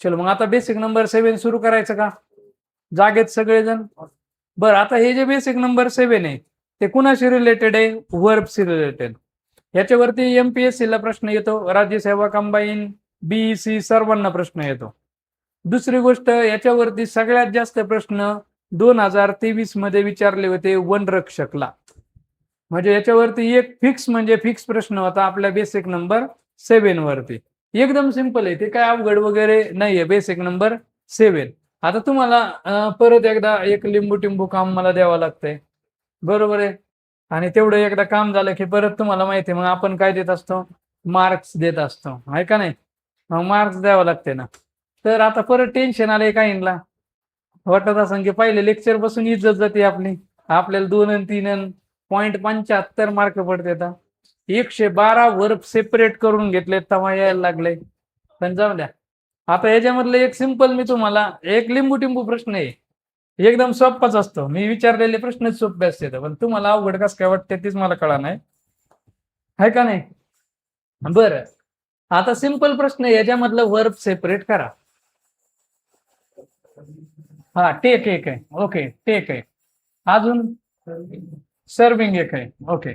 चलो मग आता बेसिक नंबर 7 सुरू करायचं का? जागेत सगळेजण? बरं, आता हे जे बेसिक नंबर 7 आहे ते कुणाशी रिलेटेड आहे? वर्बशी रिलेटेड. याच्यावरती MPSC ला प्रश्न येतो, राज्यसेवा कंबाईन BEC सर्वांना प्रश्न येतो. दुसरी गोष्ट, याच्यावरती सगळ्यात जास्त प्रश्न 2023 मध्ये विचारले होते वनरक्षकला. म्हणजे याच्यावरती एक फिक्स प्रश्न होता आपल्या बेसिक नंबर 7 वरती. एकदम सिंपल आहे, ते काय अवघड वगैरे नाहीये. Basic number 7. आता तुम्हाला परत एकदा एक लिंबू टिंबू काम मला द्यावं लागतंय, बरोबर आहे. आणि तेवढं एकदा काम झालं की परत तुम्हाला माहिती आहे मग आपण काय देत असतो? मार्क्स देत असतो, आहे का नाही? मग मार्क्स द्यावं लागते ना. तर आता परत टेन्शन आलंय काहींना, वाटत असं की पहिले लेक्चर पासून इज्जत जाते आपली, आपल्याला 2 आणि 3 आणि 0.75 मार्क पडते. 112 वर्ब सेपरेट करून घेतले तेव्हा यायला लागले. पण जाऊ द्या. आता याच्यामधलं एक सिंपल मी तुम्हाला एक लिंबू टिंबू प्रश्न आहे, एकदम सोपाच असतो. मी विचारलेले प्रश्नच सोपे असते, पण तुम्हाला अवघड कसं काय वाटते तेच मला कळा नाही, आहे का नाही? बरं, आता सिंपल प्रश्न आहे, याच्यामधलं वर्ब सेपरेट करा. हा, टेक एक आहे, ओके, टेक आहे. अजून सर्विंग एक आहे, ओके,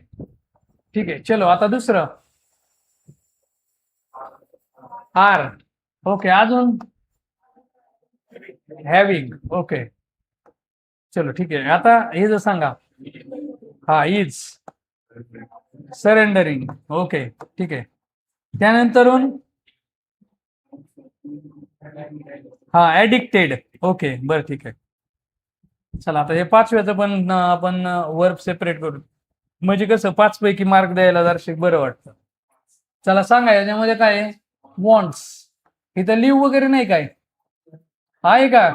ठीक आहे. चलो आता दुसरं आर, ओके. अजून हॅविंग, ओके. चलो ठीक आहे. आता हे जर सांगा, हा, इज, सरेंडरिंग, ओके, ठीक आहे. त्यानंतरून हा, ऍडिक्टेड, ओके, बरं, ठीक आहे. चला आता हे 5व्याचं पण आपण वर्ब सेपरेट करू, म्हणजे कसं 5 पैकी मार्क द्यायला जराशी बरं वाटतं. चला सांगा, याच्यामध्ये काय आहे? वॉन्ट्स. इथं लिव्ह वगैरे नाही काय? आहे का?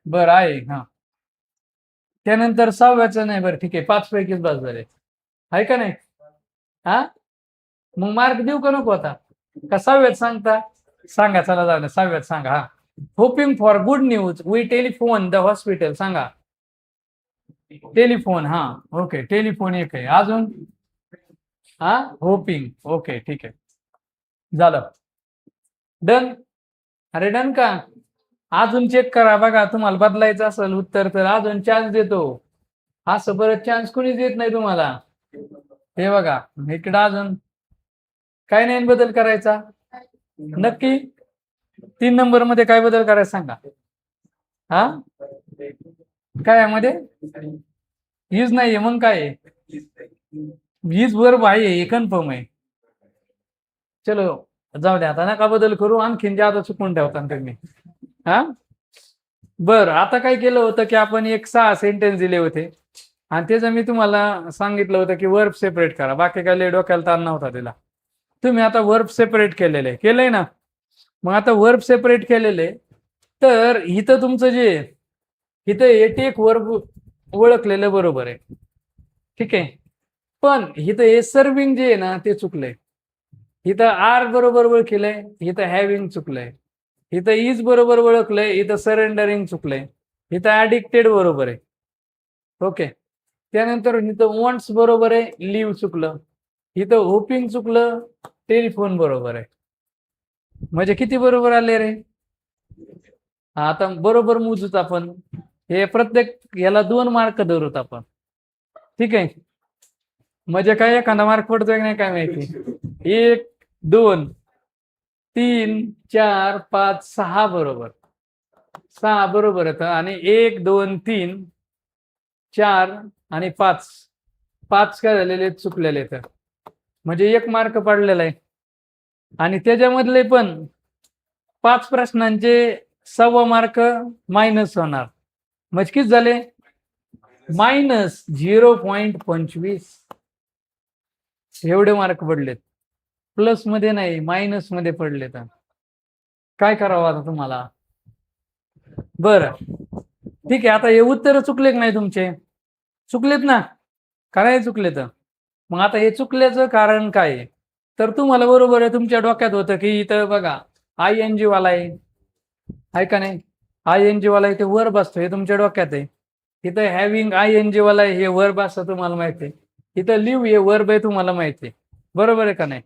बरं, आहे. हा, त्यानंतर 6व्याचं नाही. बरं, ठीक आहे, 5 पैकीच बस झाले, आहे का नाही? हा, मग मार्क देऊ का नको आता? का 6व्यात सांगता? सांगा, चला जाऊ द्या, 6व्यात सांगा. हा, hoping for good news we telephone the hospital, सांगा. टेलिफोन, हा, ओके, टेलिफोन एक आहे. अजून हा, होपिंग, ओके, ठीक आहे, झालं. डन. अरे डन का? अजून चेक करा बघा, तुम्हाला बदलायचं असेल उत्तर तर अजून चान्स देतो. असं परत चान्स कोणीच देत नाही तुम्हाला. हे बघा इकडं अजून काय नाही बदल करायचा. नक्की 3 नंबर मध्ये काय बदल करायचा सांगा. हा, काय यामध्ये हीच नाहीये, मग काय हीच वर्ब आहे, हे कन्फर्म आहे. चलो जाऊ द्या, आता नका बदल करू, आणखीन जादा चुकून ठेवता तुम्ही. हा, बरं, आता काय केलं होतं की आपण एक 6 सेंटेन्स दिले होते आणि त्याचं मी तुम्हाला सांगितलं होतं की वर्ब सेपरेट करा, बाकी काय डोक्याला ताण नव्हता दिला. तुम्ही आता वर्ब सेपरेट केलंय ना. मग आता वर्ब सेपरेट केलेले, तर इथं तुमचं जे इथं एक वर्ब ओळखलेलं बरोबर आहे, ठीक आहे. पण इथं हे सर्विंग जे आहे ना ते चुकलंय. इथं आर बरोबर ओळखलंय, इथं हॅविंग चुकलंय. इथं इज बरोबर ओळखलंय, इथं सरेंडरिंग चुकलंय. इथं ऍडिक्टेड बरोबर आहे, ओके. त्यानंतर इथं वॉन्ट्स बरोबर आहे, लिव्ह चुकलं. इथं होपिंग चुकलं, टेलिफोन बरोबर आहे. म्हणजे किती बरोबर आले रे? आता बरोबर मोजूत आपण, हे प्रत्येक याला 2 मार्क धरूत आपण, ठीक आहे. म्हणजे काय एखादा मार्क पडतोय की नाही काय माहिती. 1 2 3 4 5 6 बरोबर, 6 बरोबर येतं. आणि 1 2 3 4 आणि 5 काय झालेले चुकलेले, तर म्हणजे 1 मार्क पडलेला आहे. आणि त्याच्यामधले पण 5 प्रश्नांचे 1.25 मार्क मायनस होणार, म्हणजे किती झाले? मायनस 0.25 एवढे मार्क पडलेत. प्लस मध्ये नाही, मायनस मध्ये पडले. तर काय करावं आता तुम्हाला? बरं ठीक आहे, आता हे उत्तर चुकले की नाही तुमचे? चुकलेत ना? का नाही चुकलेत? मग आता हे चुकल्याचं कारण काय आहे? तर तुम्हाला बरोबर आहे, तुमच्या डोक्यात होतं की इथं बघा ING वाला आहे का नाही? ING वाला इथे वर्ब असतो, हे तुमच्या डोक्यात आहे. इथं हॅविंग ING वाला आहे, हे वर्ब असतं तुम्हाला माहिती आहे. इथं लिव्ह हे वर्ब आहे तुम्हाला माहिती आहे, बरोबर आहे का नाही?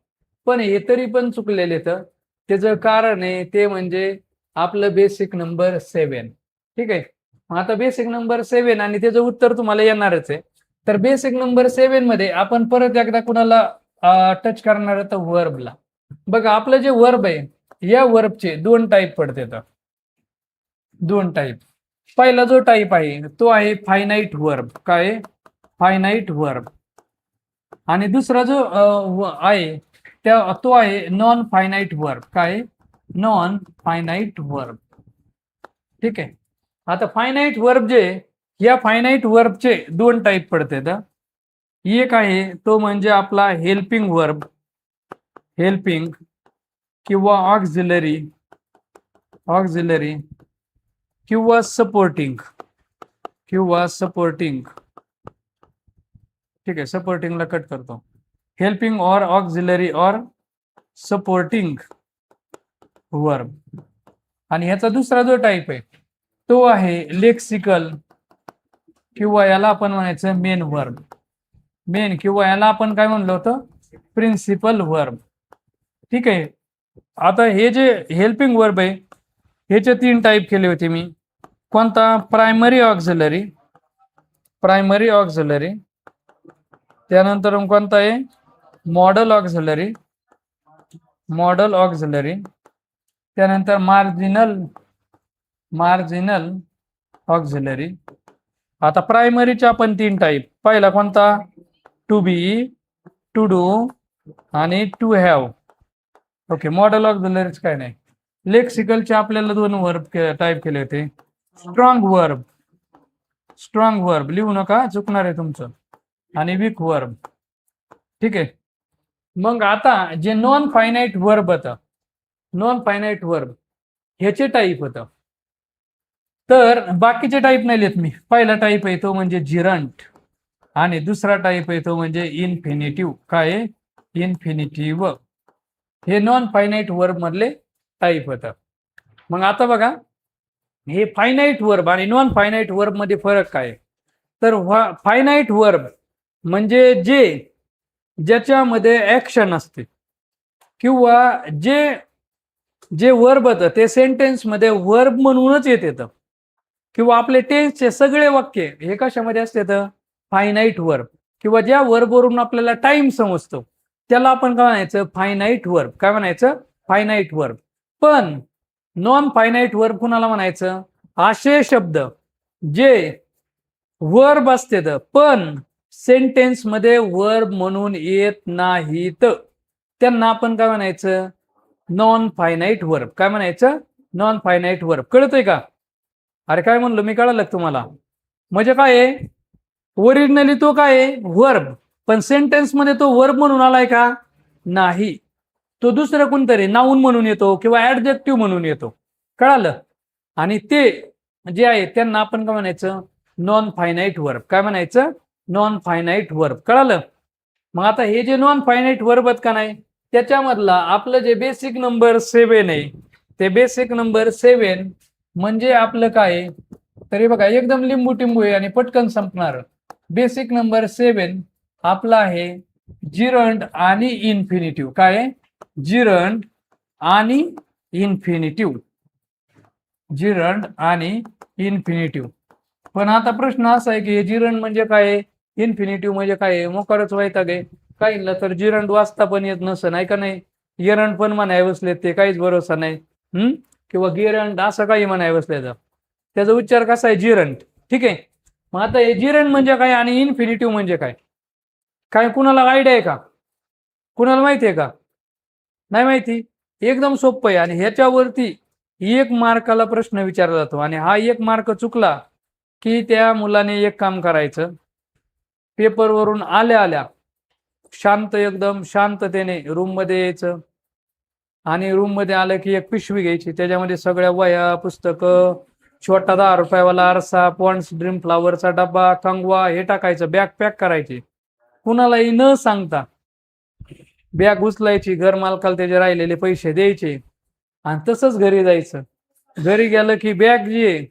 पण हे तरी पण चुकलेले, तर त्याचं कारण आहे ते म्हणजे आपलं बेसिक नंबर 7. ठीक आहे. मग आता बेसिक नंबर 7 आणि त्याचं उत्तर तुम्हाला येणारच आहे. तर बेसिक नंबर 7 मध्ये आपण परत एकदा कुणाला टच करणार तर वर्बला. बघा आपलं जे वर्ब आहे या वर्बचे 2 टाईप पडतात. 2 टाईप. पहिला जो टाईप आहे तो आहे फायनाईट वर्ब. काय? Finite verb. आणि दुसरा जो आहे तो आहे नॉन फायनाईट वर्ब. काय? Non finite verb. ठीक आहे. आता फायनाईट वर्ब जे या फायनाईट वर्बचे 2 टाईप पडतात. एक आहे तो म्हणजे आपला हेल्पिंग वर्ब. हेल्पिंग किंवा ऑक्झिलरी किंवा सपोर्टिंग ठीक आहे. सपोर्टिंगला कट करतो. हेल्पिंग और ऑक्झिलरी और सपोर्टिंग वर्ब. आणि ह्याचा दुसरा जो टाईप आहे तो आहे लेक्सिकल किंवा याला आपण म्हणायचं मेन वर्ब. मेन किंवा याला आपण काय म्हणलं होतं? Principal verb. ठीक आहे. आता हे जे हेल्पिंग वर्ब आहे ह्याचे 3 टाईप केले होते मी. कोणता? Primary auxiliary. त्यानंतर कोणता आहे? Modal auxiliary. त्यानंतर मार्जिनल ऑक्झिलरी. आता प्रायमरीचे आपण 3 टाईप. पहिला कोणता? टू बी, टू डू आणि टू हॅव. ओके. मॉडल ऑक्झिलरीच काय नाही. लेक्सिकलचे आपल्याला 2 वर्ब टाईप केले होते. स्ट्रॉंग वर्ब लिहू नका, चुकणार आहे तुमचं. आणि वीक वर्ब. ठीक आहे. मग आता जे नॉन फायनाईट वर्ब ह्याचे टाईप होतं. तर बाकीचे टाईप नाही लिहित मी. पहिला टाईप आहे तो म्हणजे जिरंट आणि दुसरा टाईप आहे तो म्हणजे इन्फिनिटिव्ह. काय? इन्फिनिटिव्ह. हे नॉन फायनाईट वर्ब मधले टाईप होतं. मग आता बघा हे फायनाईट वर्ब आणि नॉन फायनाईट वर्ब मध्ये फरक काय? तर फायनाईट वर्ब म्हणजे ज्याच्यामध्ये ऍक्शन असते किंवा जे वर्ब होतं ते सेंटेन्स मध्ये वर्ब म्हणूनच येतं किंवा आपले टेन्सचे सगळे वाक्य हे कशामध्ये असतात? Finite verb. किंवा ज्या वर्बवरून आपल्याला टाइम समजतो त्याला आपण काय म्हणायचं? Finite verb. काय म्हणायचं? Finite verb. पण नॉन फायनाईट वर्ब कुणाला म्हणायचं? असे शब्द जे वर्ब असतात पण सेंटेन्स मध्ये वर्ब म्हणून येत नाहीत त्यांना आपण काय म्हणायचं? Non finite verb. काय म्हणायचं? Non finite verb. कळतंय का? अरे काय म्हणलो मी? कळलं तुम्हाला? म्हणजे काय आहे? ओरिजिनली तो काय आहे? वर्ब. पण सेंटेन्स मध्ये तो वर्ब म्हणून आलाय का? नाही. तो दुसरं कोणतरी नाऊन म्हणून येतो किंवा ऍडजेक्टिव्ह म्हणून येतो. कळालं? आणि ते जे आहे त्यांना आपण काय म्हणायचं? Non finite verb. काय म्हणायचं? Non finite verb. कळालं? मग आता हे जे नॉन फायनाईट वर्ब आहेत का नाही त्याच्यामधला आपलं जे बेसिक नंबर 7 आहे ते बेसिक नंबर 7 म्हणजे आपलं काय? तरी बघा एकदम लिंबू टिंबू आहे आणि पटकन संपणार. बेसिक नंबर 7 आपला आहे जिरंड आणि इन्फिनिटिव्ह. काय? जिरंड आणि इन्फिनिटिव्ह. पण आता प्रश्न असा आहे की जिरंड म्हणजे काय? इन्फिनिटिव्ह म्हणजे काय? मोकारच वैताग आहे. काहींना तर जिरंड वाचता पण येत नसं नाही का नाही? एरंड पण म्हणाय बसले ते काहीच भरोसा नाही. किंवा गिरंड असं काही म्हणाय बसले तर त्याचा उच्चार कसा आहे? जिरंड. ठीक आहे. मग आता हे जिरंड म्हणजे काय आणि इन्फिनिटिव्ह म्हणजे काय? काय कुणाला आयडिया आहे का? कुणाला माहिती आहे का? नाही माहिती? एकदम सोपं आहे. आणि ह्याच्यावरती 1 मार्काला प्रश्न विचारला जातो आणि हा 1 मार्क चुकला की त्या मुलाने एक काम करायचं. पेपरवरून आल्या शांत एकदम शांततेने रूम मध्ये यायचं आणि रूम मध्ये आलं की एक पिशवी घ्यायची. त्याच्यामध्ये सगळ्या वह्या, पुस्तकं, छोटा 10 रुपयावाला आरसा, पॉन्ड्स ड्रीम फ्लावरचा डब्बा, कंगवा हे टाकायचं. बॅग पॅक करायची. कुणालाही न सांगता बॅग उचलायची. घर मालकाला त्याचे राहिलेले पैसे द्यायचे आणि तसंच घरी जायचं. घरी गेलं की बॅग जी आहे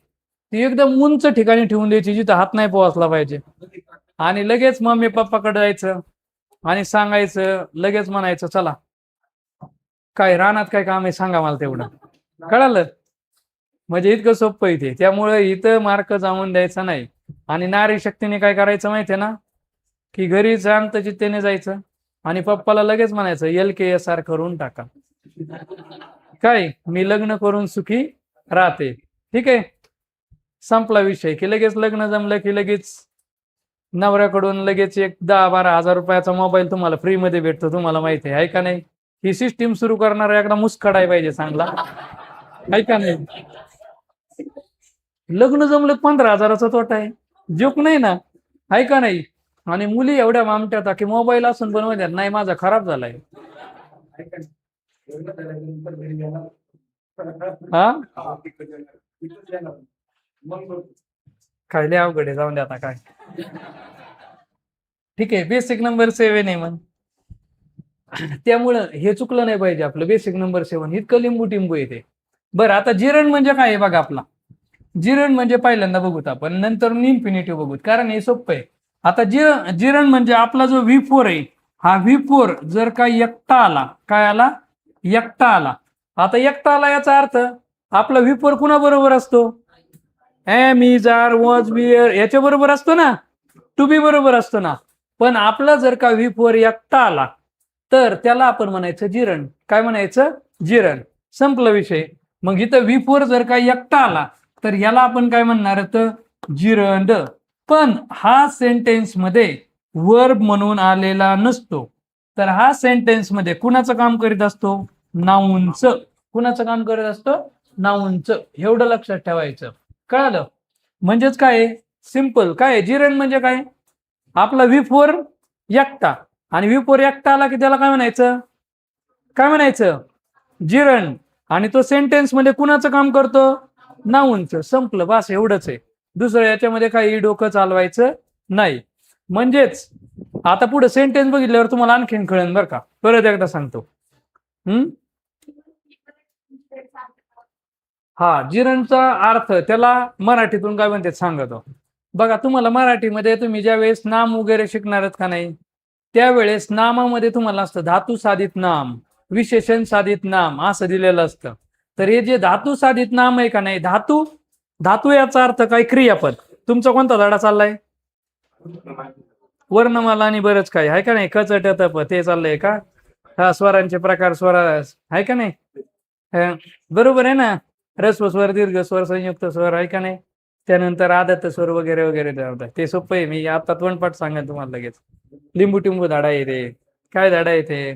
ती एकदम उंच ठिकाणी ठेवून द्यायची जिथं हात नाही पोहोचला पाहिजे. आणि लगेच मम्मी पप्पाकडे जायचं आणि सांगायचं. लगेच म्हणायचं चला काय रानात काय काम आहे सांगा मला तेवढं. कळालं? म्हणजे इतकं सोपं इथे, त्यामुळे इथं मार्क जाऊन द्यायचा नाही. आणि नारी शक्तीने काय करायचं माहितीये ना, की घरी शांत चित्तेने जायचं आणि पप्पाला लगेच म्हणायचं LKSR करून टाका. काय मी लग्न करून सुखी राहते. ठीक आहे, संपला विषय. की लगेच लग्न जमलं की लगेच नवऱ्याकडून लगेच एक 10-12 हजार रुपयाचा मोबाईल तुम्हाला फ्री मध्ये भेटतो. तुम्हाला माहिती आहे का नाही? ही सिस्टीम सुरू करणारा एकदा मुस्कडाय पाहिजे चांगला, आहे का नाही? लग्न जमलं 15,000चा तोटा आहे, जोक नाही ना, आहे का नाही? आणि मुली एवढ्या मामट्यात की मोबाईल असून पण म्हणतात नाही माझा खराब झालाय. हा काय लय अवघड आहे, जाऊन दे आता काय. ठीक आहे, बेसिक नंबर 7 आहे मग. त्यामुळं हे चुकलं नाही पाहिजे आपलं. बेसिक नंबर 7 इतकं लिंबू टिंबू येते. बरं, आता जिरण म्हणजे काय आहे बघा. आपला जिरण म्हणजे पहिल्यांदा बघूत आपण, नंतर इन्फिनिटिव्ह बघूत, कारण हे सोपं आहे. आता जिरण म्हणजे आपला जो V4 आहे, हा V4 जर का एकटा आला, काय आला? एकटा आला. आता एकटा आला याचा अर्थ आपला V4 कुणाबरोबर असतो? Am is are was were याच्या बरोबर असतो ना, टू बी बरोबर असतो ना. पण आपला जर का V4 एकटा आला तर त्याला आपण म्हणायचं जिरण. काय म्हणायचं? जिरण. संपला विषय. मग इथं V4 जर का एकटा आला तर याला आपण काय म्हणणार? तर जिरंड. पण हा सेंटेन्स मध्ये वर्ब म्हणून आलेला नसतो. तर हा सेंटेन्स मध्ये कुणाचं काम करीत असतो? नाऊनचं. कुणाचं काम करत असतो? नाऊनचं. एवढं लक्षात ठेवायचं. कळालं? म्हणजेच काय? सिंपल. काय जिरण म्हणजे काय? आपला V4 एकटा, आणि V4 एकटा आला की त्याला काय म्हणायचं? काय म्हणायचं? जिरण. आणि तो सेंटेन्स मध्ये कुणाचं काम करतो? नाऊनचं. संपलं, बस एवढंच आहे. दुसरं याच्यामध्ये काही डोकं चालवायचं नाही. म्हणजेच आता पुढे सेंटेन्स बघितल्यावर तुम्हाला आणखीन कळेल बरं का. परत एकदा सांगतो. हा, जिरणचा अर्थ त्याला मराठीतून काय म्हणतात सांगतो बघा. तुम्हाला मराठीमध्ये तुम्ही ज्या वेळेस नाम वगैरे शिकणार आहात का नाही, त्यावेळेस नामामध्ये तुम्हाला असतं धातू साधित नाम, विशेषण साधित नाम असं दिलेलं असतं. तर हे जे धातू साधित नाम आहे का नाही, धातू याचा अर्थ काय? क्रियापद. तुमचा कोणता धडा चाललाय? वर्णमाला आणि बरंच काय आहे का नाही? कचट तप ते चाललंय का? हा, स्वरांचे प्रकार, स्वर आहे का नाही? बरोबर आहे ना? ऱ्हस्व स्वर, दीर्घ स्वर, संयुक्त स्वर आहे का नाही? त्यानंतर आदत्त स्वर वगैरे वगैरे. ते सोपं आहे. मी आता तोंडपाठ सांगेन तुम्हाला लगेच. लिंबू टिंबू धाडा येते. काय धाडा येते?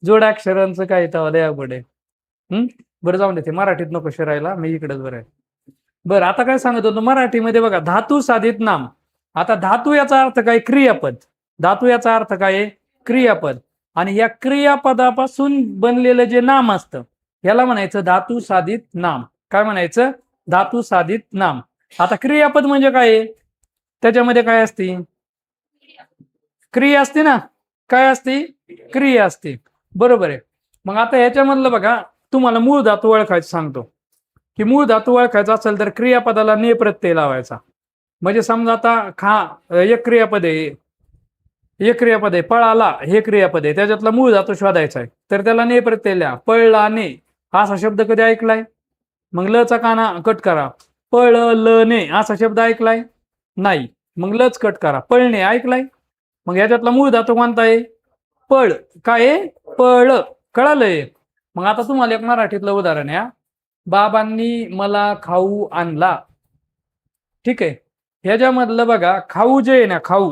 जोडाक्षरांचं काय येतं लय अवघड आहे. बरं, जाऊन देते, मराठीत नको शिरायला, मी इकडेच बरं आहे. बरं, आता काय सांगत होतो मराठीमध्ये बघा, धातू साधित नाम. आता धातू याचा अर्थ काय? क्रियापद. धातू याचा अर्थ काय? क्रियापद. आणि या क्रियापदापासून बनलेलं जे नाम असतं याला म्हणायचं धातू साधित नाम. काय म्हणायचं? धातू साधित नाम. आता क्रियापद म्हणजे काय? त्याच्यामध्ये काय असते? क्रिया असते ना. काय असते? क्रिया असते. बरोबर आहे. मग आता ह्याच्यामधलं बघा, तुम्हाला मूळ धातू ओळखायचं सांगतो. की मूळ धातू ओळखायचा असेल तर क्रियापदाला ने प्रत्यय लावायचा. म्हणजे समजा आता एक क्रियापद आहे, पळाला हे क्रियापद आहे, त्याच्यातला मूळ धातू शोधायचा आहे. तर त्याला ने प्रत्यय लिहा. पळला ने असा शब्द कधी ऐकलाय? मग लचा काना कट करा. पळलने असा शब्द ऐकलाय? नाही. मग लच कट करा. पळणे ऐकलाय? मग याच्यातला मूळ धातू कोणता आहे? पळ. काय आहे? पळ. कळालंय? मग आता तुम्हाला एक मराठीतलं उदाहरण आहे. बाबांनी मला खाऊ आणला. ठीक आहे, ह्याच्यामधलं बघा, खाऊ जे आहे ना, खाऊ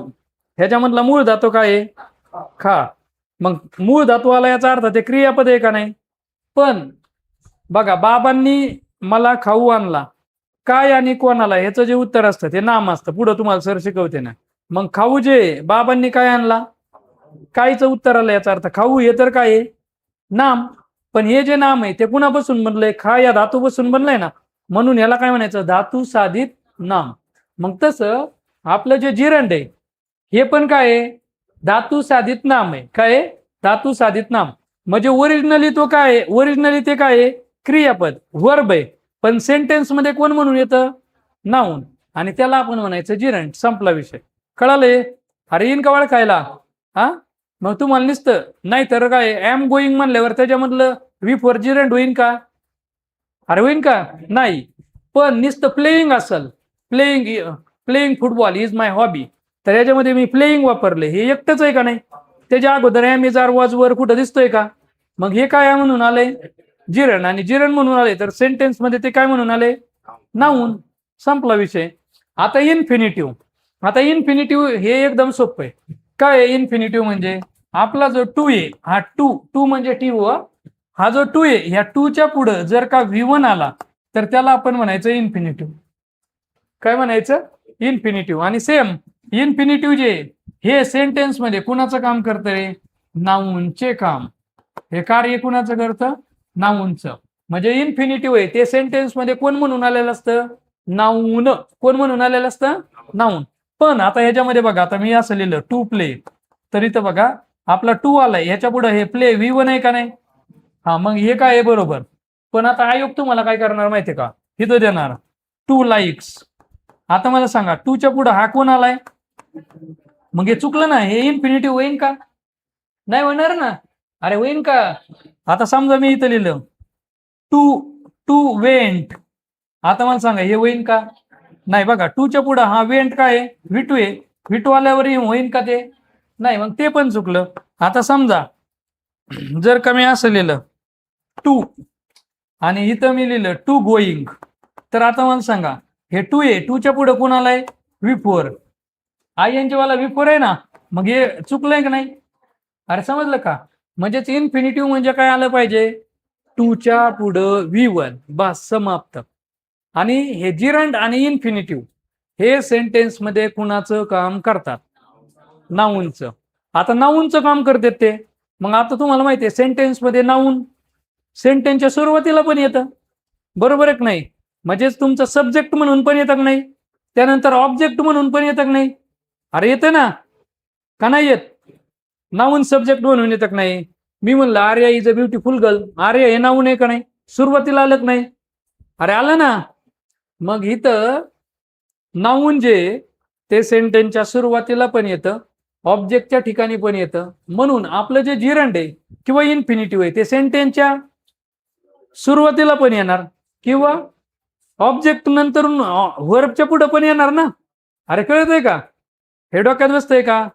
ह्याच्यामधला मूळ धातू काय आहे? खा. मग मूळ धातू आला याचा अर्थ ते क्रियापद आहे का नाही? पण बघा, बाबांनी मला खाऊ आणला, काय आणि कोणाला ह्याचं जे उत्तर असतं ते नाम असतं. पुढं तुम्हाला सर शिकवते ना. मग खाऊ जे बाबांनी काय आणला, कायचं उत्तर आलं याचा अर्थ खाऊ हे तर काय आहे? नाम. पण हे जे नाम आहे ते कुणापासून बनलंय? खा या धातूपासून बनलंय ना. म्हणून याला काय म्हणायचं? धातू साधित नाम. मग तसं आपलं जे जिरंड आहे हे पण काय आहे? धातू साधित नाम आहे. काय आहे? धातू साधित नाम. म्हणजे ओरिजिनली तो काय आहे? ओरिजिनली ते काय आहे? क्रियापद, वर्ब आहे. पण सेंटेन्स मध्ये कोण म्हणून येतं? नाऊन. आणि त्याला आपण म्हणायचं जिरंड. संपला विषय. कळालंय? अरे येईन का ओळखायला? हा, मग तुम्हाला नुसतं नाही तर काय एम गोईंग म्हणल्यावर त्याच्यामधलं V4 जिरंड होईन का? अरे होईन का नाही. पण नुसतं प्लेइंग असेल, playing football is my hobby, तर याच्यामध्ये मी प्लेइंग वापरले, हे एकटंच आहे का नाही. त्याच्या अगोदर ॲमेझॉन वॉचवर कुठं दिसतोय का. मग हे काय म्हणून आलंय, जिरण, आणि जिरण म्हणून आले तर सेंटेन्स मध्ये ते काय म्हणून आले, नाऊन. संपला विषय. आता इन्फिनिटिव्ह. आता इन्फिनिटिव्ह हे एकदम सोपं आहे. काय इन्फिनिटिव्ह म्हणजे आपला जो टू आहे, हा टू म्हणजे टी, हा जो टू आहे, ह्या टूच्या पुढं जर का V1 आला तर त्याला आपण म्हणायचं इन्फिनिटिव्ह. काय म्हणायचं, इन्फिनिटिव्ह. आणि सेम इन्फिनिटिव्ह जे हे सेंटेन्स मध्ये कुणाचं काम करतं रे, नाऊनचे काम. हे कार्य कुणाचं करतं, नाऊनचं. म्हणजे इन्फिनिटिव्ह आहे ते सेंटेन्स मध्ये कोण म्हणून आलेलं असतं, नाऊन. कोण म्हणून आलेलं असतं, नाऊन. पण आता ह्याच्यामध्ये बघा, आता मी असं लिहिलं टू प्ले, तर इथं बघा आपला टू आलाय, ह्याच्या पुढे हे प्ले V1 आहे का नाही. हा, मग हे काय आहे, बरोबर. पण आता आयोग तुम्हाला काय करणार माहितीये का, इथं देणार टू लाईक्स. आता मला सांगा टूच्या पुढे हा कोण आलाय, मग हे चुकलं ना, हे इन्फिनिटिव्ह होईन का, नाही होणार ना. अरे होईन का. आता समजा मी इथं लिहिलं टू टू वेंट, आता मला सांगा हे होईन का, नाही. बघा टूच्या पुढे हा वेंट काय आहे, V2 आहे, V2 आल्यावर होईन का ते, नाही. मग ते पण चुकलं. आता समजा जर का मी असं लिहिलं टू आणि इथं मी लिहिलं टू गोईंग, तर आता मला सांगा हे टू आहे, टूच्या पुढे कोण आलाय, V4. ING वाला V4 आहे ना, मग हे चुकलंय का नाही. अरे समजलं का. म्हणजेच इन्फिनिटिव्ह म्हणजे काय आलं पाहिजे, टूच्या पुढं V1, बस समाप्त. आणि हे जिरंड आणि इन्फिनिटिव्ह हे सेंटेन्स मध्ये कुणाचं काम करतात, नाऊनचं. आता नाऊनचं काम करतात ते. मग आता तुम्हाला माहिती आहे सेंटेन्स मध्ये नाऊन सेंटेन्सच्या सुरुवातीला पण येतं, बरोबर आहे की नाही. म्हणजेच तुमचं सब्जेक्ट म्हणून पण येतं की नाही, त्यानंतर ऑब्जेक्ट म्हणून पण येतं की नाही. अरे येतं ना, का नाही येत. नाऊन सब्जेक्ट म्हणून येतं की नाही. मी म्हणलं Arya is a beautiful girl, Arya हे नाऊन आहे का नाही, सुरुवातीला आलं की नाही. अरे आलं ना. मग इथं नाऊन जे ते सेंटेन्सच्या सुरुवातीला पण येतं, ऑब्जेक्टच्या ठिकाणी पण येतं. म्हणून आपलं जे जिरंड आहे किंवा इन्फिनिटिव्ह आहे ते सेंटेन्सच्या सुरुवातीला पण येणार किंवा ऑब्जेक्ट नंतर व्हर्बच्या पुढे पण येणार ना. अरे कळतंय का, हे डोक्यात बसतंय का,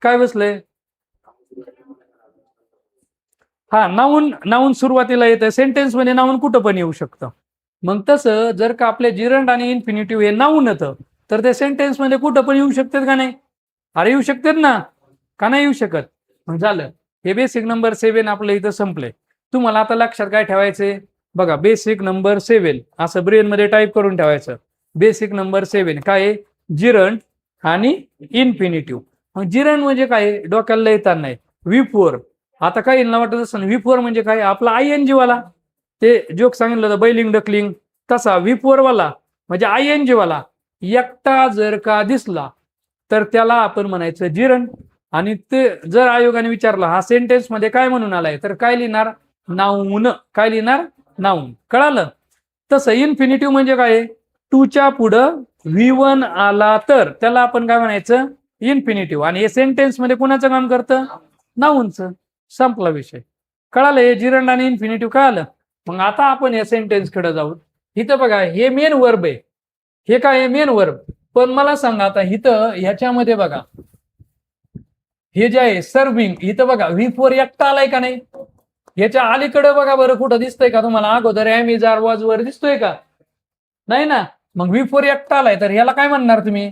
काय बसलंय. हा, नाऊन सुरुवातीला येतं सेंटेन्स मध्ये, नाऊन कुठं पण येऊ शकतं. मग तसं जर का आपले जिरंड आणि इन्फिनिटिव्ह हे नाऊन येतं तर ते सेंटेन्स मध्ये कुठं पण येऊ शकतात का नाही. अरे येऊ शकतात ना, का नाही येऊ शकत. मग झालं, हे बेसिक नंबर 7 आपलं इथं संपलंय. तुम्हाला आता लक्षात काय ठेवायचंय बघा, बेसिक नंबर 7 असं ब्रेन मध्ये टाईप करून ठेवायचं. बेसिक नंबर 7 काय आहे, जिरंड आणि इन्फिनिटिव्ह. मग जिरंड म्हणजे काय, डोक्याला येतात नाही, V4. आता काही वाटत असं V4 म्हणजे काय, आपला ING वाला, ते जोक सांगितलं होतं बैलिंग डकलिंग, तसा V4 वाला म्हणजे ING वाला एकटा जर का दिसला तर त्याला आपण म्हणायचं जिरंड. आणि ते जर आयोगाने विचारलं हा सेंटेन्स मध्ये काय म्हणून आलाय, तर काय लिहिणार, नाऊन. काय लिहिणार, नाऊन. कळालं. तसं इन्फिनिटिव्ह म्हणजे काय, टूच्या पुढं V1 आला तर त्याला आपण काय म्हणायचं, इन्फिनिटिव्ह. आणि हे सेंटेन्स मध्ये कुणाचं काम करतं, नाऊनचं. संपला विषय. कळालं, हे जिरंड आणि इन्फिनिटिव्ह कळालं. मग आता आपण या सेंटेन्स कडे जाऊ. इथं बघा हे मेन वर्ब आहे, हे काय आहे, मेन वर्ब. पण मला सांगा आता इथं ह्याच्यामध्ये बघा हे जे आहे सर्विंग, इथं बघा V4 एकटा आलाय का नाही. याच्या अलीकडे बघा बरं कुठं दिसतंय का तुम्हाला, अगोदर ॲमेझॉन वॉच वर दिसतोय का, नाही ना. मग V4 एकटा आलाय तर ह्याला काय म्हणणार तुम्ही,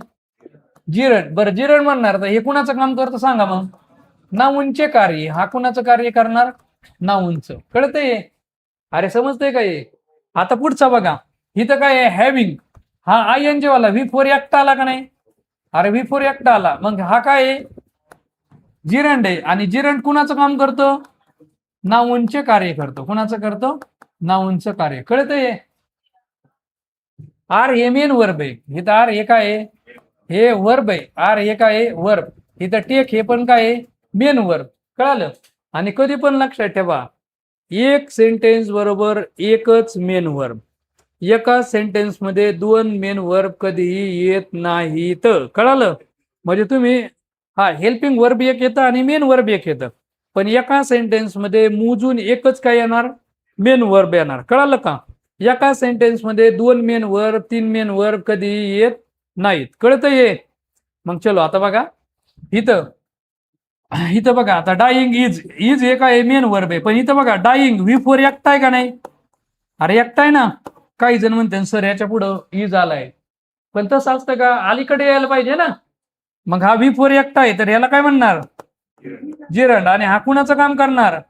जिरंड. बरं जिरंड म्हणणार तर हे कुणाचं काम करतं सांगा मग, नाऊनचे कार्य. हा कुणाचं कार्य करणार, नाऊनचं. कळतंय, अरे समजतंय का हे. आता पुढचा बघा, इथं काय आहे, हॅव्हिंग. हा ING वाला V4 एकटा आला का नाही. अरे V4 एकटा आला, मग हा काय आहे, जिरंड आहे. आणि जिरंड कुणाचं काम करतो, नाऊनचे कार्य करतो. कुणाचं करतो, नाऊनचं कार्य. कळतंय. आर हे मेन वर्ब आहे, इथं आर हे काय आहे, हे वर्ब आहे. आर हे काय आहे, वर्ब. इथं टेक हे पण काय आहे, मेन वर्ब. कळालं. आणि कधी पण लक्षात ठेवा, एक सेंटेन्स बरोबर एकच मेन वर्ब. एका सेंटेन्स मध्ये दोन मेन वर्ब कधीही येत नाहीत. कळालं. म्हणजे तुम्ही हा हेल्पिंग वर्ब एक येतं आणि मेन वर्ब एक येतं, पण एका सेंटेन्स मध्ये मोजून एकच काय येणार, मेन वर्ब येणार. कळालं का. एका सेंटेन्स मध्ये 2 मेन वर्ब 3 मेन वर्ब कधी येत नाहीत. कळतं हे? मग चलो आता बघा इथं इथं बघा आता डाईंग इज हे काय मेन वर्ब आहे, पण इथं बघा डाईंग V4 एकटा आहे का नाही? अरे एकटा आहे ना. काही जण म्हणते सर याच्या पुढं इज आलाय, पण तसं असतं का? अलीकडे यायला पाहिजे ना. मग हा V4 एकटा आहे तर याला काय म्हणणार? जिरंड. आणि हा कुणाचं काम करणार?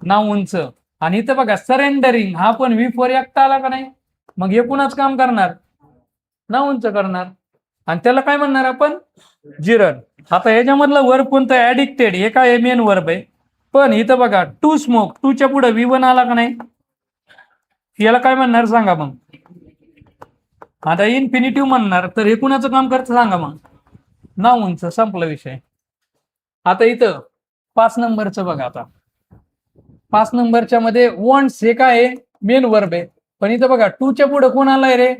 नाऊनचं. आणि इथं बघा सरेंडरिंग हा पण V4 एकटा आला का नाही? मग हे कुणाचं काम करणार? नाऊनचं करणार. आणि त्याला काय म्हणणार आपण? जिरंड. आता ह्याच्यामधलं वर्ब कोणतं? ऍडिक्टेड. हे काय मेन वर्ब आहे, पण इथं बघा टू स्मोक, टूच्या पुढे V1 आला का नाही? याला काय म्हणणार सांगा मग? आता इन्फिनिटिव्ह म्हणणार तर हे कुणाचं काम करतं सांगा मग? नाऊनचं. संपला विषय. आता इथं 5 नंबरचं बघा. आता 5 नंबरच्या मध्ये वॉन्ट्स हे काय आहे? मेन वर्ब आहे, पण इथं बघा टूच्या पुढे कोण आलाय रे?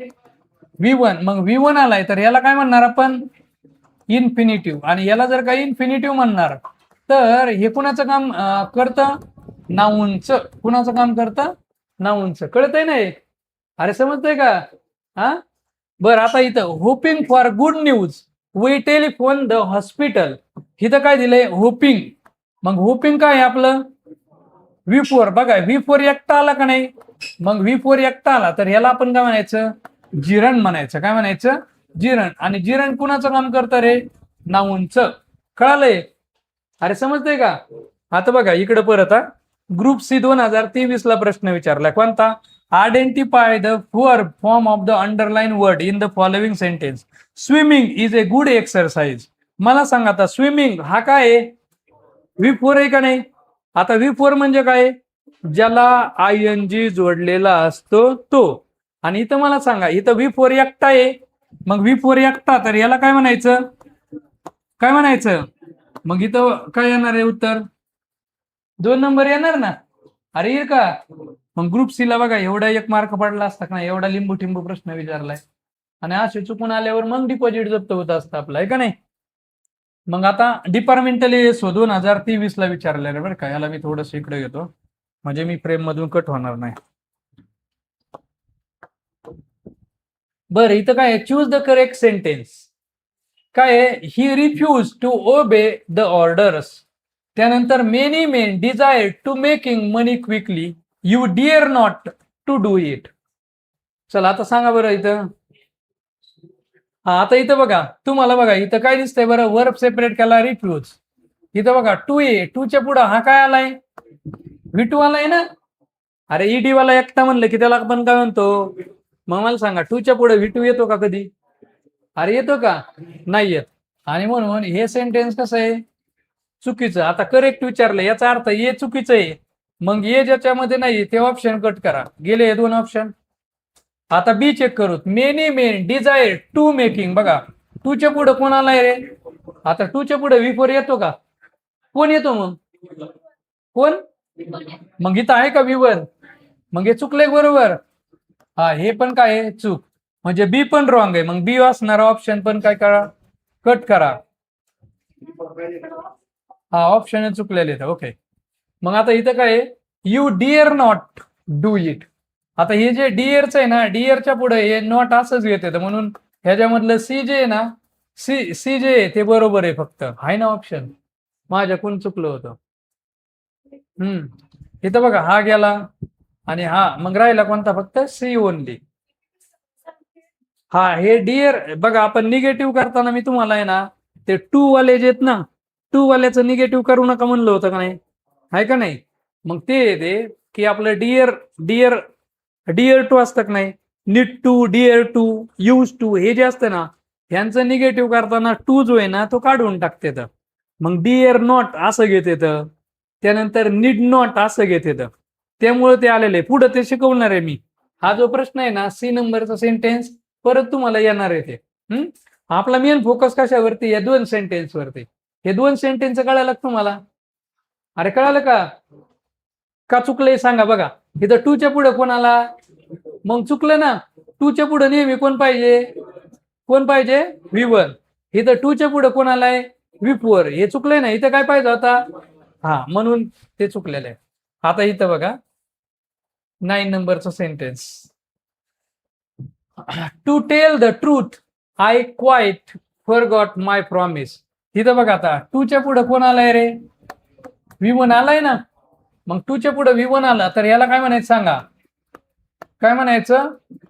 V1. मग V1 आलाय तर याला काय म्हणणार आपण? इन्फिनिटिव्ह. आणि याला जर का इन्फिनिटिव्ह म्हणणार तर हे कुणाचं काम करतं? नाऊनचं. कुणाचं काम करतं? नाऊनचं. कळतंय ना हे? अरे समजतंय का? हा बरं. आता इथं hoping for good news we telephone the hospital. इथं काय दिलंय? होपिंग. मग होपिंग काय आहे आपलं? V4. बघा V4 एकटा आला का नाही? मग V4 एकटा आला तर ह्याला आपण काय म्हणायचं? जिरण म्हणायचं. काय म्हणायचं? जिरण. आणि जिरण कुणाचं काम करतं रे? नाऊनचं. कळालंय? अरे समजतंय का? आता बघा इकडे परत ग्रुप C 2023 ला प्रश्न विचारलाय. कोणता? Identify the form of the underline word in the following sentence. Swimming is a good exercise. मला सांगा आता स्विमिंग हा काय आहे? V4 आहे का नाही? आता V4 म्हणजे काय? ज्याला ING जोडलेला असतो तो. आणि इथं मला सांगा इथं V4 एकटा आहे, मग V4 एकटा तर याला काय म्हणायचं? काय म्हणायचं? मग इथं काय येणार आहे उत्तर? 2 नंबर येणार ना. अरे येईल का? मग ग्रुप C ला बघा एवढा 1 मार्क पडला असता का नाही? एवढा लिंबू टिंबू प्रश्न विचारलाय, आणि असे चुकून आल्यावर मग डिपॉझिट जप्त होत असतं आपलं, आहे का नाही? मग आता डिपार्टमेंटल ESO 2023 ला विचारलेलं बरं का. याला मी थोडस इकडे घेतो म्हणजे मी फ्रेम मधून कट होणार नाही. बरं इथं काय? Choose the correct sentence. काय आहे? He refuse to obey the orders. त्यानंतर many men desire to making money quickly, you dare not to do it. चला आता सांगा बरं इथं. हा आता इथं बघा तुम्हाला बघा इथं काय दिसतंय बरं? वर्ब सेपरेट केला रिफ्यूज. इथं बघा 2A. 2च्या पुढे हा काय आलाय? V2 आलाय ना. अरे ED वाला एकटा म्हणलं की त्याला आपण काय म्हणतो? मग मला सांगा 2च्या पुढे V2 येतो का कधी? अरे येतो का? नाही येत. आणि म्हणून हे सेंटेन्स कसं आहे? चुकीचं. आता करेक्ट विचारलं याचा अर्थ हे चुकीचं आहे. मग हे ज्याच्यामध्ये नाही ते ऑप्शन कट करा. गेले हे 2 ऑप्शन. आता B चेक करू. Many men desire to making. बघा 2च्या पुढे कोण आलाय रे? आता 2च्या पुढे V4 येतो का? कोण येतो मग? कोण? मग इथं आहे का V1? मग हे चुकलंय बरोबर. हा हे पण काय आहे? चूक. म्हणजे B पण रॉंग आहे. मग B असणारा ऑप्शन पण काय करा? कट करा. हा ऑप्शन चुकलेले. ओके. मग आता इथं काय आहे? You dare not do it. आता हे जे डिअरचं आहे ना, डिअरच्या पुढे हे नॉट असंच येते, म्हणून ह्याच्यामधलं C जे आहे ना, C जे आहे ते बरोबर आहे. फक्त आहे ना ऑप्शन. माझ्याकडून चुकलं होतं. इथं बघा हा गेला आणि हा मग राहिला कोणता? फक्त C ओनली. हा हे डिअर बघा आपण निगेटिव्ह करताना मी तुम्हाला आहे ना ते 2 वाले जे आहेत ना, 2 वाल्याचं निगेटिव्ह करू नका म्हणलं होतं का नाही? आहे का नाही? मग ते येते की आपलं डिअर टू असतं का नाही? Need to, dare to, use to हे जे असतं ना ह्यांचं निगेटिव्ह करताना 2 जो आहे ना तो काढून टाकते. मग डिअर नॉट असं घेते, त्यानंतर नीड नॉट असं घेते. त्यामुळे ते आलेले पुढे ते शिकवणार आहे मी. हा जो प्रश्न आहे ना C नंबरचा सेंटेन्स परत तुम्हाला येणार आहे ते. आपला मेन फोकस कशावरती? या 2 सेंटेन्स वरती. हे 2 सेंटेन्स कळालं तुम्हाला? अरे कळालं का? का चुकलंय सांगा. बघा इथं 2च्या पुढे कोण आला? मग चुकलं ना. 2च्या पुढे नेहमी कोण पाहिजे? कोण पाहिजे? V1. इथं 2च्या पुढे कोण आलाय? V4. हे चुकलंय ना. इथं काय पाहिजे होता? हा म्हणून ते चुकलेलं आहे. आता इथं बघा 9 नंबरचं sentence. To tell the truth I quite forgot my promise. इथं बघा आता टूच्या पुढे कोण आलाय रे? V1 आलाय ना. मग टूच्या पुढे V1 आला तर याला काय म्हणायचं सांगा? काय म्हणायचं?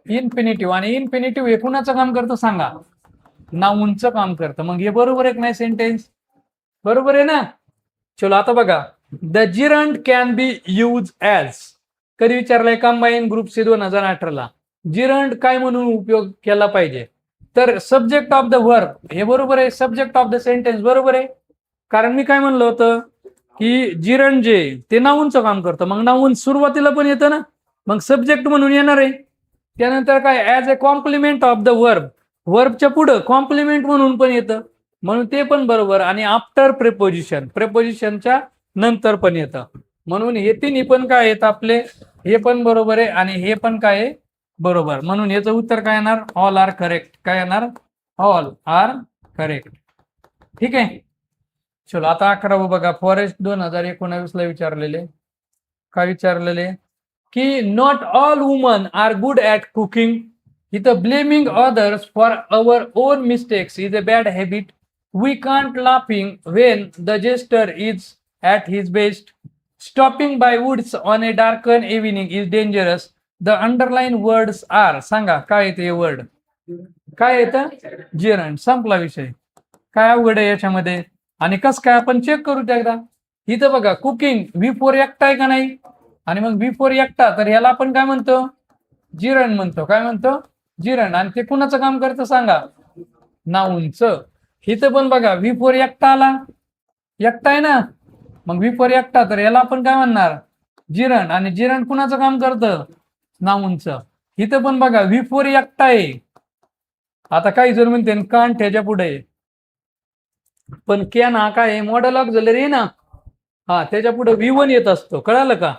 इन्फिनिटिव्ह. आणि इन्फिनिटिव्ह हे कुणाचं काम करतं सांगा? नाऊनचं काम करतं. मग हे बरोबर आहे की नाही सेंटेन्स? बरोबर आहे ना. चलो आता बघा, the gerund can be use as. कधी विचारलंय? कंबाईन ग्रुप सी 2018ला. जिरंट काय म्हणून उपयोग केला पाहिजे? तर सब्जेक्ट ऑफ द वर्ब. हे बरोबर आहे. सब्जेक्ट ऑफ द सेंटेन्स बरोबर आहे. कारण मी काय म्हणलं होतं की जिरंट जे ते नाऊनचं काम करतं. मग नाऊन सुरुवातीला पण येतं ना, मग सब्जेक्ट म्हणून येणार आहे. त्यानंतर काय? As a complement of the verb. वर्बच्या पुढं कॉम्प्लिमेंट म्हणून पण येतं, म्हणून ते पण बरोबर. आणि आफ्टर प्रेपोजिशन, प्रेपोजिशनच्या नंतर पण येतं. म्हणून हे तिन्ही पण काय आहेत आपले? हे पण बरोबर आहे आणि हे पण काय आहे? बरोबर. म्हणून याचं उत्तर काय येणार? All are correct. काय येणार? All are correct. ठीक आहे. चलो आता 11वं बघा. फॉरेस्ट 2019ला विचारलेले. काय विचारलेले? की not all woman are good at cooking. इथं blaming others for our own mistakes is a bad habit. We can't laughing when the jester is at his best. Stopping by woods on a darken evening is dangerous. The underline words are. सांगा काय येते word? काय येतं? जिरंट. संपला विषय. काय अवघड आहे याच्यामध्ये? आणि कसं काय आपण चेक करू त्या एकदा. इथं बघा कुकिंग V4 एकटा आहे का नाही? आणि मग V4 एकटा, तर ह्याला आपण काय म्हणतो? जिरण म्हणतो. काय म्हणतो? जिरण. आणि ते कुणाचं काम करतं सांगा? नाऊनचं. इथं पण बघा V4 एकटा आला. एकटा आहे ना, मग V4 एकटा, तर याला आपण काय म्हणणार? जिरण. आणि जिरण कुणाचं काम करतं? नाऊनचं. इथं पण बघा V4 एकटा आहे. आता काही जण म्हणते कांट ह्याच्या पुढे, पण कॅन हा काय? मॉडल ऑक्झिलरी आहे ना. हा, त्याच्या पुढे V1 येत असतो. कळालं का?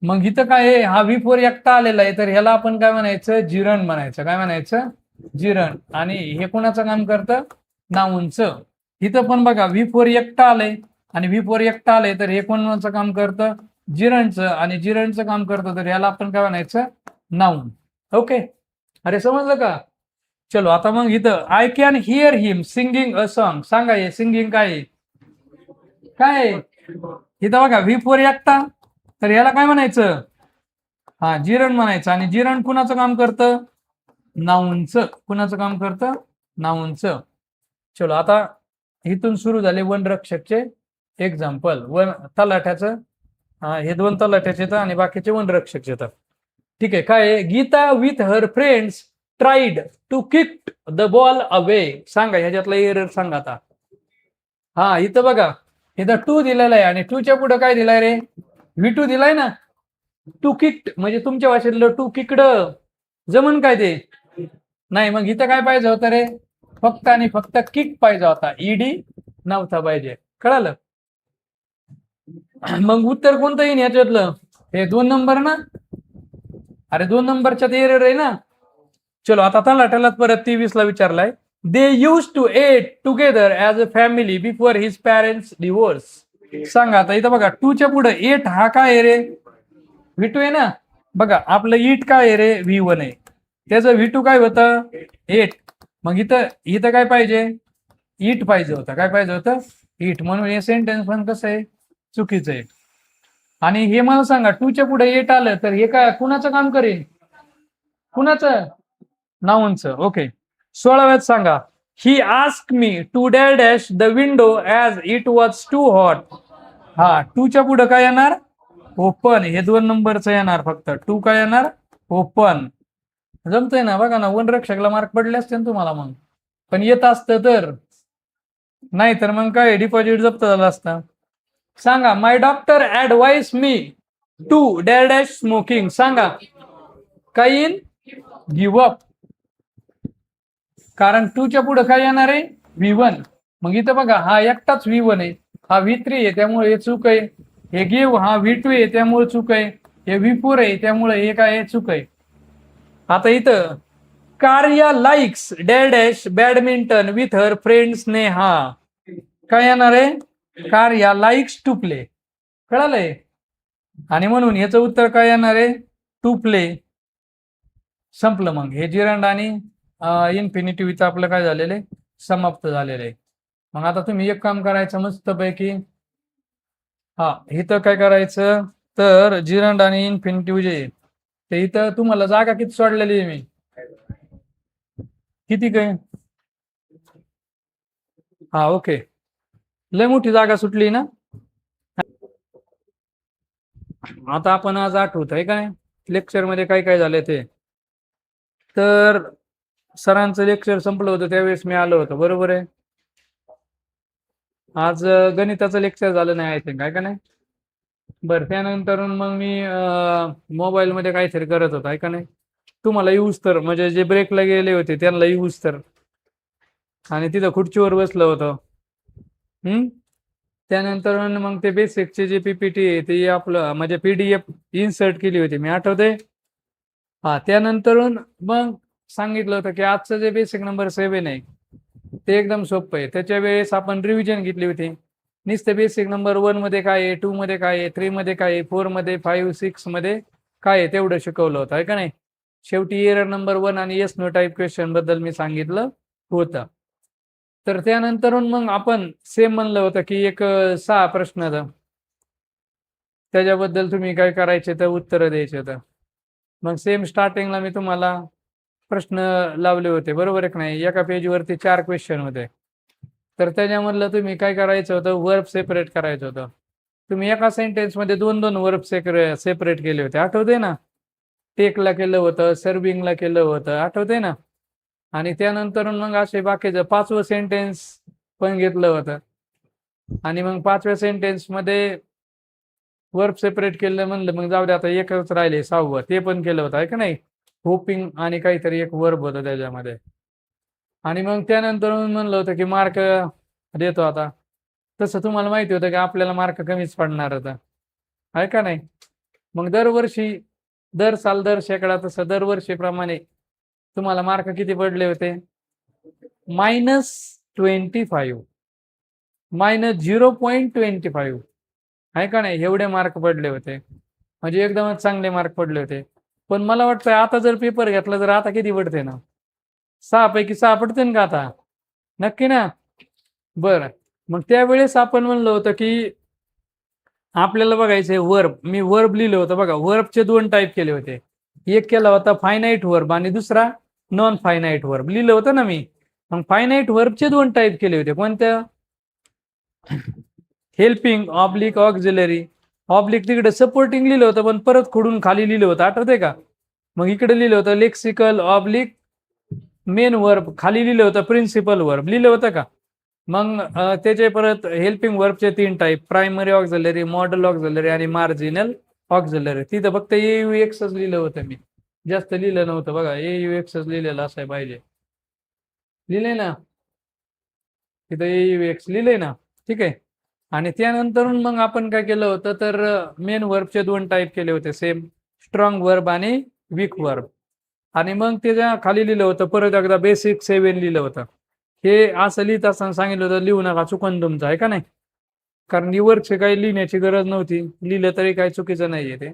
मग इथं काय आहे? हा V4 एकटा आलेला आहे, तर ह्याला आपण काय म्हणायचं? जिरण म्हणायचं. काय म्हणायचं? जिरण. आणि हे कोणाचं काम करतं? नाऊनचं. इथं पण बघा V4 एकटा आलंय आणि V4 एकटा आलंय, तर हे कोणाचं काम करतं? जिरणचं. आणि जिरणचं काम करतं, तर ह्याला आपण काय म्हणायचं? नाऊन. ओके. अरे समजलं का? चलो आता मग इथं I can hear him singing a song. सांगा हे सिंगिंग काय आहे? काय आहे? इथं बघा V4 एकटा, तर याला काय म्हणायचं? हा, जिरण म्हणायचं. आणि जिरण कुणाचं काम करतं? नाऊनचं. कुणाचं काम करतं? नाऊनचं. चलो आता इथून सुरू झाले वनरक्षकचे एक्झाम्पल. वन तलाठ्याचं, हे 2 तलाठ्याचे येतं आणि बाकीचे वनरक्षक येतात. ठीक आहे. काय आहे? Geeta with her friends tried to kick the ball away. सांगा ह्याच्यातला एरर सांगा आता. हा, इथं बघा इथं 2 दिलेला आहे आणि 2च्या पुढे काय दिलाय रे? V2 दिलाय ना. टू किक्ड म्हणजे तुमच्या भाषेतलं टू किकड जमन काय ते? नाही. मग इथं काय पाहिजे होतं रे? फक्त आणि फक्त किक पाहिजे होता. ईडी नव्हता पाहिजे. कळालं? मग उत्तर कोणतं येईन ह्याच्यातलं? हे 2 नंबर ना. अरे 2 नंबरच्यात एरर आहे ना. चलो आता तलाट्याला परत 23ला विचारलाय. They use to eat together as a family before his parents divorce. सांगा आता. इथं बघा 2च्या पुढे 8 हा काय आहे रे? V2 आहे ना. बघा आपलं इट काय आहे रे? V1 आहे. त्याचं V2 काय होतं? 8. मग इथं इथं काय पाहिजे? इट पाहिजे होतं. काय पाहिजे होतं? इट. म्हणून हे सेंटेन्स पण कसं आहे? चुकीचं आहे. आणि हे मला सांगा 2च्या पुढे 8 आलं, तर हे काय कुणाचं काम करेल? कुणाचं? नाऊनचं. ओके. 16व्यात सांगा. He ask me to dash the window as it was too hot. हा, 2च्या पुढे काय येणार? ओपन. हे 2 नंबरचं येणार फक्त. 2 काय येणार? ओपन. जमतंय ना. बघा ना, वनरक्षकला मार्क पडले असते ना तुम्हाला. मग पण येत असतं तर. नाही तर मग काय डिपॉझिट जप्त झालं असतं. सांगा. My doctor advise me to dash smoking. सांगा काय येईल? Give up. कारण 2च्या पुढे काय येणार आहे? V1. मग इथं बघा हा एकटाच V1 आहे. हा V3 आहे, त्यामुळे हे चूक आहे. हे गिव्ह हा V2 आहे, त्यामुळे चूक आहे. हे V4 आहे, त्यामुळे हे काय आहे? चूक आहे. आता इथं कार्या likes dash badminton with her friend Sneha. काय येणार आहे? कार्या लाईक्स टू प्ले. कळालंय? आणि म्हणून याचं उत्तर काय येणार आहे? To play. संपलं. मग हे जिरंड आणि इन्फिनिटिव्हचं आपलं काय झालेलं आहे, समाप्त झालेलं आहे. मग आता तुम्ही एक काम करायचं मस्तपैकी, हा इथं काय करायचं, तर जिरंड आणि इन्फिनिटिव्ह जे आहे, ते इथं तुम्हाला जागा किती सोडलेली आहे मी, किती काय, हा ओके, लय मोठी जागा सुटली ना. आता आपण आज आठवत आहे काय लेक्चर मध्ये काय काय झालं ते, तर सरांचं लेक्चर संपलं होतं त्यावेळेस मी आलो होतो, बरोबर आहे. आज गणिताचं लेक्चर झालं नाही आय थिंक, आहे का नाही. बरं, त्यानंतर मग मी मोबाईल मध्ये काहीतरी करत होतो, आहे का नाही. तुम्हाला यूज तर म्हणजे जे ब्रेकला गेले होते त्यांना यूज तर, आणि तिथं खुर्चीवर बसलं होतं. त्यानंतर मग ते बेसिकचे जे पीपीटी आहे ते आपलं म्हणजे पीडीएफ इन्सर्ट केली होती मी, आठवते. हा, त्यानंतरून मग सांगितलं होतं की आजचं जे बेसिक नंबर 7 आहे ते एकदम सोपं आहे. त्याच्या वेळेस आपण रिव्हिजन घेतली होती. नुसतं बेसिक नंबर 1 मध्ये काय आहे, 2 मध्ये काय आहे, 3 मध्ये काय आहे, 4 मध्ये, 5, 6 मध्ये काय आहे तेवढं शिकवलं होतं, आहे का नाही. शेवटी एरर नंबर 1 आणि येस नो टाईप क्वेश्चन बद्दल मी सांगितलं होतं. तर त्यानंतरून मग आपण सेम म्हणलं होतं की एक 6 प्रश्न त्याच्याबद्दल तुम्ही काय करायचे तर उत्तर द्यायचे होतं. मग सेम स्टार्टिंगला मी तुम्हाला प्रश्न लावले होते, बरोबर आहे की नाही. एका पेजवरती 4 क्वेश्चन होते. तर त्याच्यामधलं तुम्ही काय करायचं होतं, वर्ब सेपरेट करायचं होतं. तुम्ही एका सेंटेन्समध्ये 2-2 वर्ब सेपरेट केले होते, आठवते ना. टेकला केलं होतं, सर्विंगला केलं होतं, आठवते ना. आणि त्यानंतर मग असे बाकीचं 5वं सेंटेन्स पण घेतलं होतं. आणि मग 5व्या सेंटेन्समध्ये वर्ब सेपरेट केलं म्हणलं, मग जाऊ दे आता एकच राहिले 6वं, ते पण केलं होतं, आहे का नाही. होपिंग आणि काहीतरी एक वर्ब होतं त्याच्यामध्ये. आणि मग त्यानंतर म्हणलं होतं की मार्क देतो आता. तसं तुम्हाला माहिती होतं की आपल्याला मार्क कमीच पडणार होता, आहे का नाही. मग दरवर्षी दर साल दर शेकडा तसं दरवर्षीप्रमाणे तुम्हाला मार्क किती पडले होते, -25, -0.25, आहे का नाही. एवढे मार्क पडले होते, म्हणजे एकदमच चांगले मार्क पडले होते. पण मला वाटतं आता जर पेपर घेतला तर आता किती पडते ना, 6 पैकी 6 पडते ना का आता, नक्की ना. बरं, मग त्यावेळेस आपण म्हणलं होतं की आपल्याला बघायचंय वर्ब. मी वर्ब लिहिलं होतं बघा, वर्बचे 2 टाईप केले होते. एक केला होता फायनाईट वर्ब आणि दुसरा नॉन फायनाईट वर्ब लिहिलं होतं ना मी. मग फायनाईट वर्बचे 2 टाईप केले होते, कोणत्या, हेल्पिंग ऑब्लिक ऑक्झिलरी. ऑब्लिक तिकडे सपोर्टिंग लिहिलं होतं पण परत खोडून खाली लिहिलं होतं, आठवतंय का. मग इकडे लिहिलं होतं लेक्सिकल ऑब्लिक मेन वर्ब, खाली लिहिलं होतं प्रिन्सिपल वर्ब, लिहिलं होतं का. मग त्याचे परत हेल्पिंग वर्बचे 3 type, primary auxiliary, modal auxiliary आणि मार्जिनल ऑक्झिलरी. तिथं फक्त AUXच लिहिलं होतं मी, जास्त लिहिलं नव्हतं बघा. AUXच लिहिलेलं असाय पाहिजे, लिहिलंय ना तिथं, AUX लिहिलंय ना, ठीक आहे. आणि त्यानंतर मग आपण काय केलं होतं, तर मेन वर्बचे 2 टाईप केले होते सेम, स्ट्रॉंग वर्ब आणि वीक वर्ब. आणि मग त्याच्या खाली लिहिलं होतं परत एकदा बेसिक 7 लिहिलं होतं. हे असं लिहित असताना सांगितलं होतं लिहू नका, चुकून तुमचं, आहे का नाही. कारण वरचे काही लिहिण्याची गरज नव्हती, लिहिलं तरी काही चुकीचं नाहीये ते.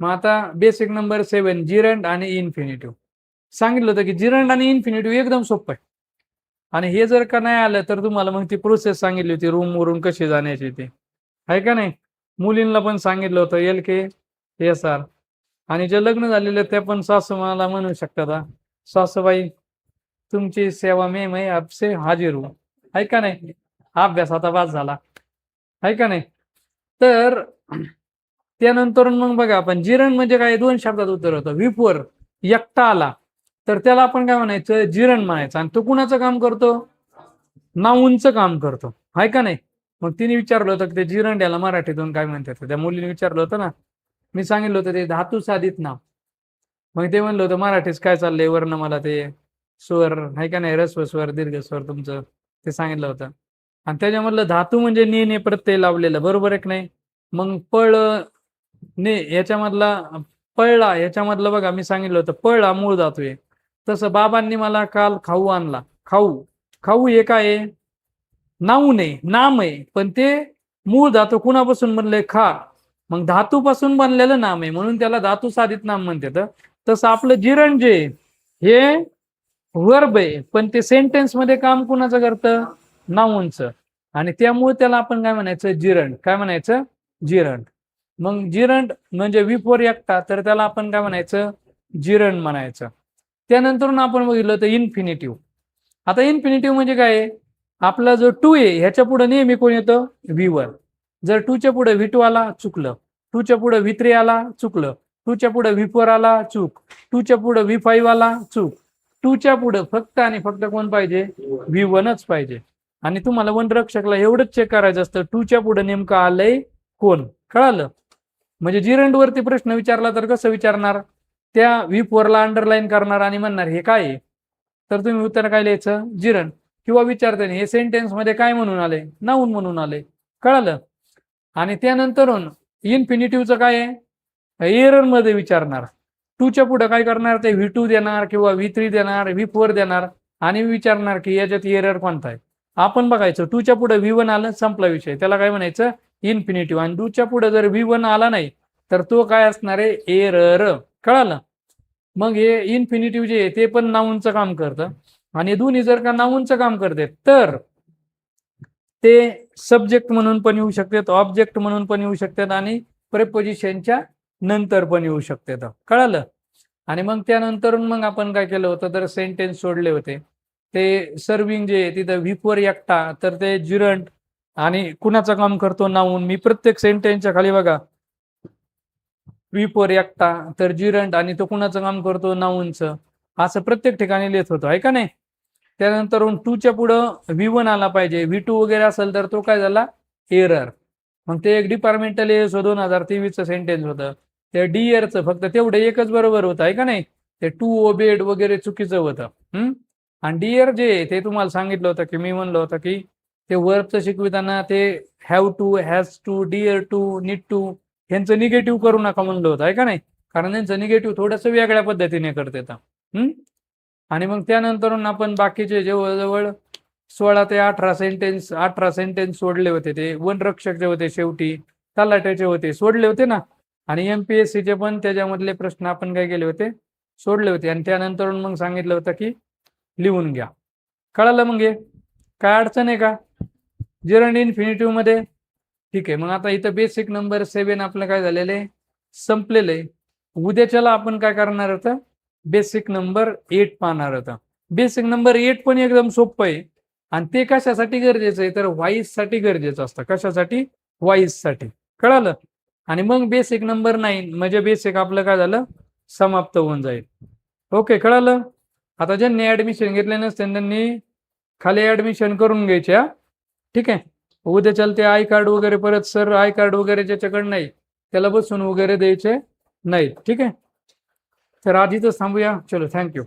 मग आता बेसिक नंबर 7 जिरंड आणि इन्फिनिटिव्ह सांगितलं होतं की जिरंड आणि इन्फिनिटिव्ह एकदम सोपं आहे. आणि हे जर का नाही आलं तर तुम्हाला मग ती प्रोसेस सांगितली होती रूमवरून कशी जाण्याची ती, आहे का नाही. मुलींना पण सांगितलं होतं LK SR. आणि जे लग्न झालेले त्या पण सासू मला म्हणू शकतात, सासूबाई तुमची सेवा मैं आपसे हाजीर हूं, आहे का नाही. अभ्यास आता बास झाला, आहे का नाही. तर त्यानंतर मग बघा आपण जिरण म्हणजे काय, 2 शब्दात उत्तर होतं. विपवर एकटा आला तर त्याला आपण काय म्हणायचं, जिरण म्हणायचं. आणि तो कुणाचं काम करतो, नाऊनचं काम करतो, आहे का नाही. मग तिने विचारलं होतं की ते जिरण याला मराठीतून काय म्हणतात, त्या मुलीने विचारलं होतं ना. मी सांगितलं होतं ते धातू साधित नाव. मग ते म्हणलं होतं मराठीच काय चाललंय, वर्ण मला ते स्वर आहे का नाही, रस्व स्वर दीर्घ स्वर तुमचं ते सांगितलं होतं. आणि त्याच्यामधलं धातू म्हणजे ने प्रत्यय लावलेलं, बरोबर आहे की नाही. मग पळ ने याच्यामधला पळला, याच्यामधलं बघा मी सांगितलं होतं पळला मूळ धातू आहे. तसं बाबांनी मला काल खाऊ आणला, खाऊ, खाऊ हे काय आहे, नाऊन आहे, नाम आहे, पण ते मूळ धातू कुणापासून बनलंय, खा. मग धातूपासून बनलेलं नाम आहे म्हणून त्याला धातू साधित नाम म्हणतात. तसं आपलं जिरण जे हे वर्ब आहे, पण ते सेंटेन्स मध्ये काम कुणाचं करतं? नाऊनचं. आणि त्यामुळे त्याला आपण काय म्हणायचं? जिरंट. काय म्हणायचं? जिरंट. मग जिरंट म्हणजे विफोर एकटा, तर त्याला आपण काय म्हणायचं? जिरंट म्हणायचं. त्यानंतर आपण बघितलं तर इन्फिनिटिव्ह. आता इन्फिनिटिव्ह म्हणजे काय? आपला जो टू आहे ह्याच्या पुढे नेहमी कोण येतं? V1. जर टूच्या पुढे V2 आला, चुकलं. टूच्या पुढे V3 आला, चुकलं. टूच्या पुढे V4 आला, चूक. टूच्या पुढे V5 आला, चूक. टूच्या पुढे फक्त आणि फक्त कोण पाहिजे? V1च पाहिजे. आणि तुम्हाला वनरक्षकला एवढंच चेक करायचं असतं, टूच्या पुढे नेमकं आलंय कोण? कळालं? म्हणजे जिरंट वरती प्रश्न विचारला तर कसं विचारणार? त्या V4 ला अंडरलाईन करणार आणि म्हणणार हे काय आहे? तर तुम्ही उत्तर काय लिहायचं? जिरंट. किंवा विचारताना हे सेंटेन्स मध्ये काय म्हणून आले? नाऊन म्हणून आले. कळालं? आणि त्यानंतरून इन्फिनिटिव्हचं काय आहे? एरर मध्ये विचारणार. टूच्या पुढे काय करणार? ते V2 देणार किंवा V3 देणार, V4 देणार आणि विचारणार की याच्यात एरर कोणता आहे. आपण बघायचं टूच्या पुढे V1 आलं, संपला विषय. त्याला काय म्हणायचं? इन्फिनिटिव्ह. आणि टूच्या पुढे जर V1 आला नाही तर तो काय असणार आहे? एरर. कळालं? मग हे इन्फिनिटिव्ह जे आहे ते पण नाऊनचं काम करतं. आणि दोन्ही जर का नाऊनचं काम करते तर ते सब्जेक्ट म्हणून पण येऊ शकतात, ऑब्जेक्ट म्हणून पण येऊ शकतात आणि प्रेपोजिशनच्या नंतर पण येऊ शकतात. कळालं? आणि मग त्यानंतर मग आपण काय केलं होतं? तर सेंटेन्स सोडले होते. ते सर्विंग जे तिथं V4 एकटा, तर ते जिरंट आणि कुणाचं काम करतो? नाऊन. मी प्रत्येक सेंटेन्सच्या खाली बघा V4 एकटा, तर जिरंट आणि तो कुणाचं काम करतो? नाऊनचं. असं प्रत्येक ठिकाणी लिहित होतो, आहे का नाही? त्यानंतर टूच्या पुढं V1 आला पाहिजे. V2 वगैरे असेल तर तो काय झाला? एरर. मग ते एक डिपार्टमेंटल एसओ 2023चं सेंटेन्स होतं. ते डिअरचं फक्त तेवढं एकच बरोबर होतं, आहे का नाही? ते टू ओबेड वगैरे चुकीचं होतं. आणि डिअर जे ते तुम्हाला सांगितलं होतं की मी म्हणलं होतं की ते वर्बचं शिकविताना ते have to, has to, dare to, need to यांचं निगेटिव्ह करू नका म्हणलं होतं, आहे का नाही? कारण त्यांचं निगेटिव्ह थोडंसं वेगळ्या पद्धतीने करतात. आणि मग त्यानंतर आपण बाकीचे जवळजवळ 16 ते 18 सेंटेन्स सोडले होते. ते वनरक्षकचे होते, शेवटी तलाट्याचे होते, सोडले होते ना. आणि MPSCचे पण त्याच्यामधले प्रश्न आपण काय केले होते? सोडले होते. आणि त्यानंतर मग सांगितलं होतं की लिहून घ्या. कळालं? मग हे काय अडचण आहे का जिरंट इन्फिनिटिव्ह मध्ये? ठीक आहे. मग आता इथं बेसिक नंबर 7 आपलं काय झालेलं आहे? संपलेलं आहे. उद्याच्याला आपण काय करणार होतं? बेसिक नंबर 8 पाहणार होता. बेसिक नंबर 8 पण एकदम सोपं आहे. आणि ते कशासाठी गरजेचं आहे? तर व्हॉइस साठी गरजेचं असतं. कशासाठी? व्हॉइस साठी. कळालं? आणि मग बेसिक नंबर 9 म्हणजे बेसिक आपलं काय झालं? समाप्त होऊन जाईल. ओके, कळालं? आता ज्यांनी ऍडमिशन घेतले नसते त्यांनी खाली ऍडमिशन करून घ्यायचे. ठीक आहे. उद्या चलते आय कार्ड वगैरे परत सर आय कार्ड वगैरे ज्याच्याकडे नाही त्याला बसून वगैरे द्यायचे नाही. ठीक आहे. तर आधीच थांबूया. चलो, थँक्यू.